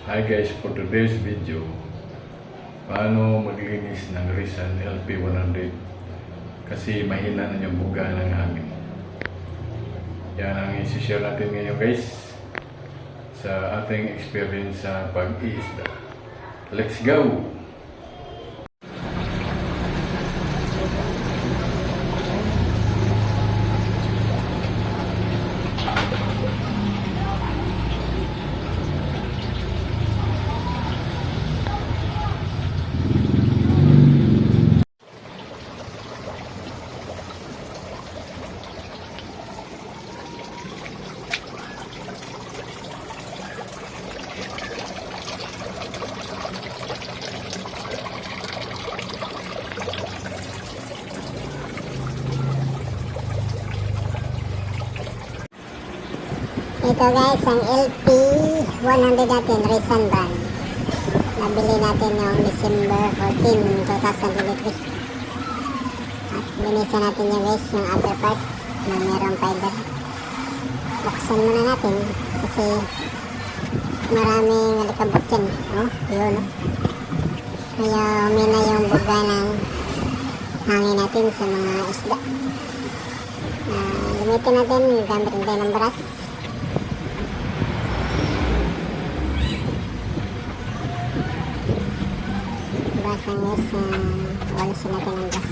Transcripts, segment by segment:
Hi guys, for today's video, paano maglinis ng Rizal LP100 kasi mahina na yung buga ng hangin. Yan ang isi-share natin ngayon guys sa ating experience sa pag-iisda. Let's go! Ito guys, ang LP100 natin, Rizal brand. Nabili natin noong December 14, 2023. At linisan natin yung guys, yung upper part na merong fiber. Buksan muna natin kasi maraming alikabok dyan. Oh, yun. Kaya humina yung buga ng hangin natin sa mga isda. Gamitin natin gamit tayo ng brush. Guys, walisin natin ang gas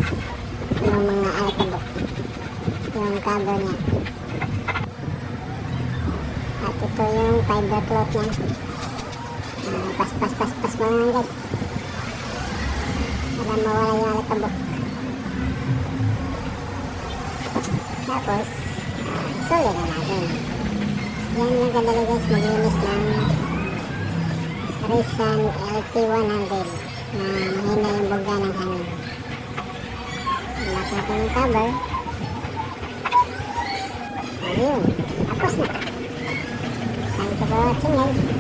yung mga alikabok, yung cover niya. At ito yung fiber cloth niya. Pas mo lang guys para mawala yung alikabok. Tapos suli na natin. Yan yung kadali guys, maglinis ng Rizal LP100 na mahina yung buga ng hangin. Lock natin yung cover. Ayun, tapos na. Thank you for watching guys.